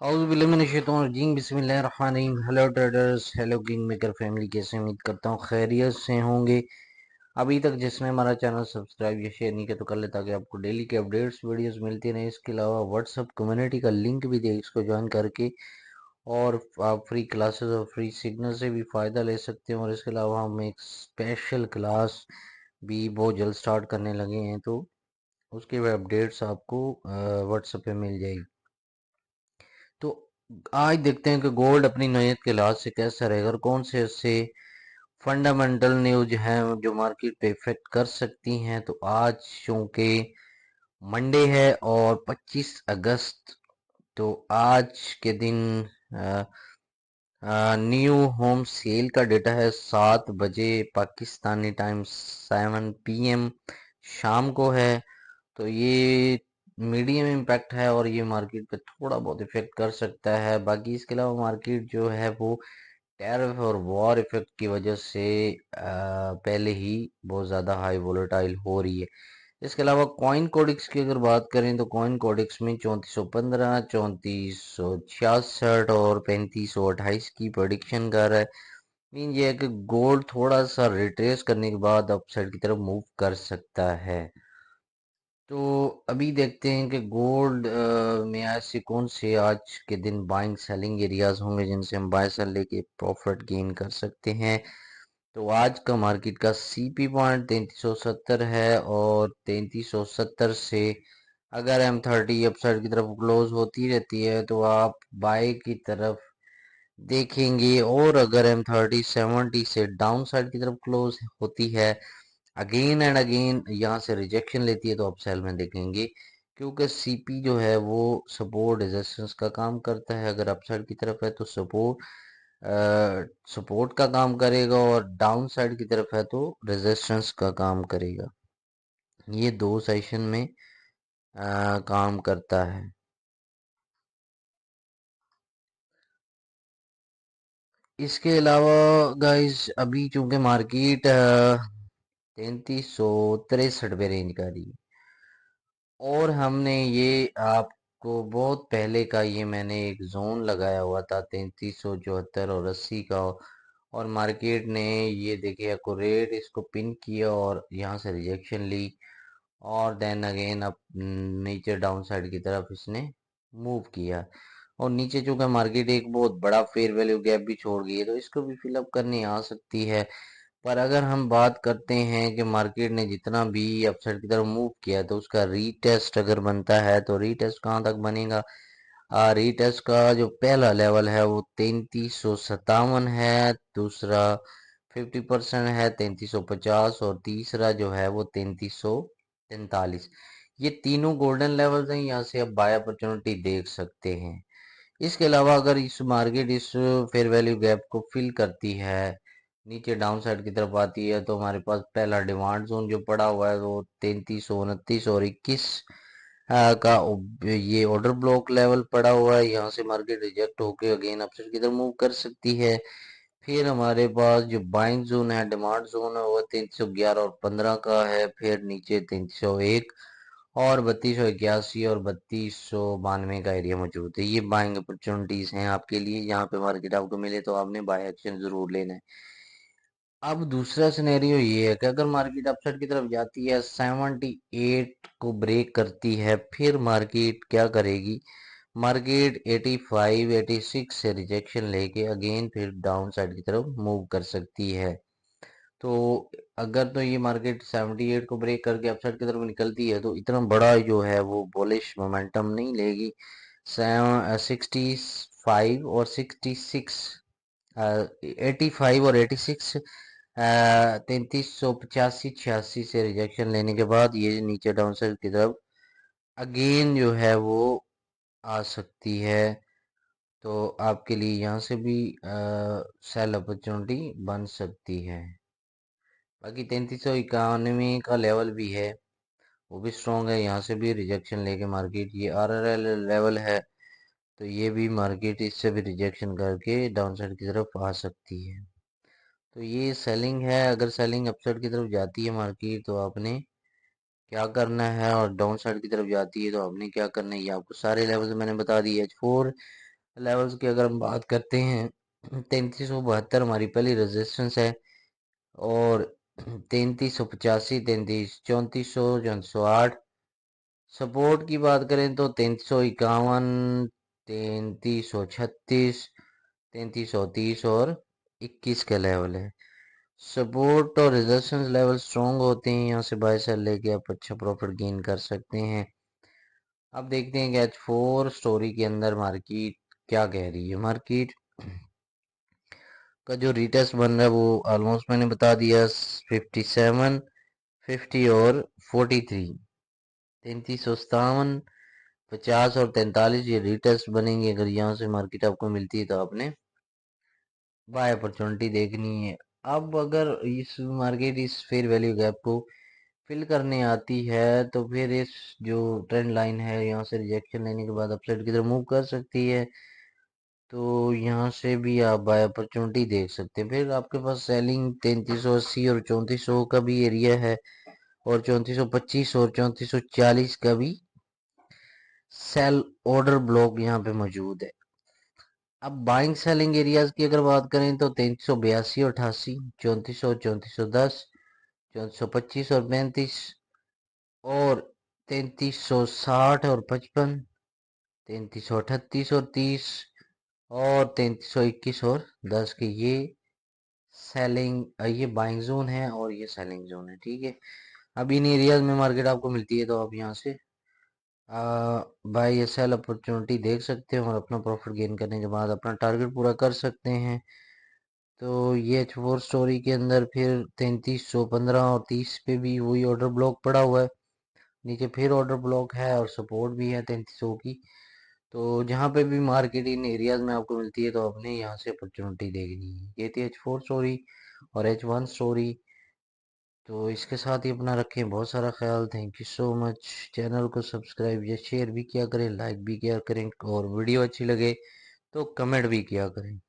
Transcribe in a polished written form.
औज़ुबिल्लाहिमिनश्शैतानिर्रजीम बिस्मिल्लाहिर्रहमानिर्रहीम। Hello traders, hello king maker family, कैसे उम्मीद करता हूँ खैरियत से होंगे। अभी तक जिसने हमारा चैनल सब्सक्राइब या शेयर नहीं किया तो कर ले, ताकि आपको डेली के अपडेट्स वीडियोस मिलती रहे। इसके अलावा व्हाट्सअप कम्युनिटी का लिंक भी दे, इसको ज्वाइन करके और आप फ्री क्लासेस और फ्री सिग्नल से भी फ़ायदा ले सकते हैं। और इसके अलावा हम एक स्पेशल क्लास भी बहुत जल्द स्टार्ट करने लगे हैं, तो उसके भी अपडेट्स आपको व्हाट्सएप पे मिल जाएगी। तो आज देखते हैं कि गोल्ड अपनी नौयत के लिहाज से कैसा रहेगा और कौन से ऐसे फंडामेंटल न्यूज हैं जो मार्केट पे इफेक्ट कर सकती हैं। तो आज चूंकि मंडे है और 25 अगस्त, तो आज के दिन न्यू होम सेल का डेटा है 7 बजे पाकिस्तानी टाइम 7 PM शाम को है। तो ये मीडियम इम्पैक्ट है और ये मार्केट पे थोड़ा बहुत इफेक्ट कर सकता है। बाकी इसके अलावा मार्केट जो है वो टैरिफ और वॉर इफेक्ट की वजह से पहले ही बहुत ज़्यादा हाई वोलेटाइल हो रही है। इसके अलावा कॉइन कोडिक्स की अगर बात करें तो कॉइन कोडिक्स में 3415, 3466 और 3528 की प्रोडिक्शन कर रहा है। मीन ये है कि गोल्ड थोड़ा सा रिट्रेस करने के बाद अपसाइड की तरफ मूव कर सकता है। तो अभी देखते हैं कि गोल्ड में ऐसे कौन से आज के दिन बाइंग सेलिंग एरियाज होंगे जिनसे हम बाय सेल लेके प्रॉफिट गेन कर सकते हैं। तो आज का मार्केट का सीपी पॉइंट 3370 है और 3370 से अगर M30 अपसाइड की तरफ क्लोज होती रहती है तो आप बाय की तरफ देखेंगे। और अगर M30 70 से डाउन साइड की तरफ क्लोज होती है, अगेन एंड अगेन यहाँ से रिजेक्शन लेती है, तो आप सेल में देखेंगे। क्योंकि सीपी जो है वो सपोर्ट रेजिस्टेंस का काम करता है। अगर अपसाइड की तरफ है तो सपोर्ट का काम करेगा और डाउन साइड की तरफ है तो रेजिस्टेंस का काम करेगा। ये दो सेशन में काम करता है। इसके अलावा गाइस अभी चूंकि मार्केट 3363 पे रेंज कर रही है और हमने ये आपको बहुत पहले का ये मैंने एक जोन लगाया हुआ था 3374 और 80 का। और मार्केट ने ये देखिए एक्यूरेट इसको पिन किया और यहाँ से रिजेक्शन ली और देन अगेन अब नीचे डाउन साइड की तरफ इसने मूव किया। और नीचे चूंकि मार्केट एक बहुत बड़ा फेयर वैल्यू गैप भी छोड़ गई है, तो इसको भी फिलअप करनी आ सकती है। पर अगर हम बात करते हैं कि मार्केट ने जितना भी अपसाइड की तरफ मूव किया तो उसका रीटेस्ट अगर बनता है तो रीटेस्ट कहाँ तक बनेगा। रीटेस्ट का जो पहला लेवल है वो 3357 है, दूसरा 50% है 3350 और तीसरा जो है वो 3343। ये तीनों गोल्डन लेवल्स हैं, यहाँ से आप बाय अपॉर्चुनिटी देख सकते हैं। इसके अलावा अगर इस मार्केट इस फेयर वैल्यू गैप को फिल करती है, नीचे डाउन साइड की तरफ आती है, तो हमारे पास पहला डिमांड जोन जो पड़ा हुआ है वो 3329 और 21 का ये ऑर्डर ब्लॉक लेवल पड़ा हुआ है। यहाँ से मार्केट रिजेक्ट होके अगेन अपसाइड की तरफ मूव कर सकती है। फिर हमारे पास जो बाइंग जोन है, डिमांड जोन है, वो 3311 और 15 का है। फिर नीचे 3301 और 3281 और 3292 का एरिया मौजूद है। ये बाइंग अपॉर्चुनिटीज हैं आपके लिए। यहाँ पे मार्केट आपको मिले तो आपने बाय एक्शन जरूर लेना है। अब दूसरा सिनेरियो ये है कि अगर मार्केट अपसाइड की तरफ जाती है, 78 को ब्रेक करती है, फिर मार्केट क्या करेगी। मार्केट 85 86 से रिजेक्शन लेके अगेन फिर डाउन साइड की तरफ मूव कर सकती है। तो अगर तो ये मार्केट 78 को ब्रेक करके अपसाइड की तरफ निकलती है तो इतना बड़ा जो है वो बुलिश मोमेंटम नहीं लेगी। 65 और 66, 85 और 86, 3385 86 से रिजेक्शन लेने के बाद ये नीचे डाउन साइड की तरफ अगेन जो है वो आ सकती है। तो आपके लिए यहाँ से भी सेल अपॉर्चुनिटी बन सकती है। बाकी 3391 का लेवल भी है, वो भी स्ट्रॉन्ग है। यहाँ से भी रिजेक्शन लेके मार्केट ये RRL लेवल है, तो ये भी मार्केट इससे भी रिजेक्शन करके डाउन साइड की तरफ आ सकती है। तो ये सेलिंग है। अगर सेलिंग अपसाइड की तरफ जाती है मार्केट तो आपने क्या करना है, और डाउन साइड की तरफ जाती है तो आपने क्या करना है, ये आपको सारे लेवल्स मैंने बता दिए। H4 लेवल्स की अगर हम बात करते हैं, 3372 हमारी पहली रेजिस्टेंस है, और 3385, 3400, 3408। सपोर्ट की बात करें तो 3351, 3336, 3330 और 21 का लेवल है। सपोर्ट और रेजिस्टेंस लेवल स्ट्रॉन्ग होते हैं, यहाँ से बाय सेल लेके आप अच्छा प्रॉफिट गेन कर सकते हैं। अब देखते हैं कि H4 स्टोरी के अंदर मार्केट क्या कह रही है। मार्केट का जो रिटेस्ट बन रहा है वो ऑलमोस्ट मैंने बता दिया, 57, 50 और 43, 3357, 50 और 43 ये रिटेस्ट बनेंगे। अगर यहाँ से मार्केट आपको मिलती है तो आपने बाय अपॉर्चुनिटी देखनी है। अब अगर इस मार्केट इस फेयर वैल्यू गैप को फिल करने आती है तो फिर इस जो ट्रेंड लाइन है यहाँ से रिजेक्शन लेने के बाद अपसाइड की तरफ मूव कर सकती है। तो यहाँ से भी आप बाय अपॉर्चुनिटी देख सकते हैं। फिर आपके पास सेलिंग 3380 और 3400 का भी एरिया है, और 3425 और 3440 का भी सेल ऑर्डर ब्लॉक यहाँ पे मौजूद है। अब बाइंग सेलिंग एरियाज की अगर बात करें तो 3382 और 88, 3400, 3410, 3425 और 35, और 3360 और 55, 3338 और 30, और 3321 और 10 के ये बाइंग जोन है और ये सेलिंग जोन है। ठीक है, अब इन एरियाज में मार्केट आपको मिलती है तो आप यहाँ से बाय या सेल अपॉर्चुनिटी देख सकते हैं, और अपना प्रॉफिट गेन करने के बाद अपना टारगेट पूरा कर सकते हैं। तो ये H4 स्टोरी के अंदर फिर 3315 और 30 पे भी वही ऑर्डर ब्लॉक पड़ा हुआ है, नीचे फिर ऑर्डर ब्लॉक है और सपोर्ट भी है 3300 की। तो जहाँ पे भी मार्केट इन एरियाज में आपको मिलती है तो आपने यहाँ से अपॉर्चुनिटी देखनी है। ये थी H4 स्टोरी और H1 स्टोरी। तो इसके साथ ही अपना रखें बहुत सारा ख्याल। Thank you so much. Channel को सब्सक्राइब या शेयर भी किया करें, लाइक भी किया करें, और वीडियो अच्छी लगे तो कमेंट भी किया करें।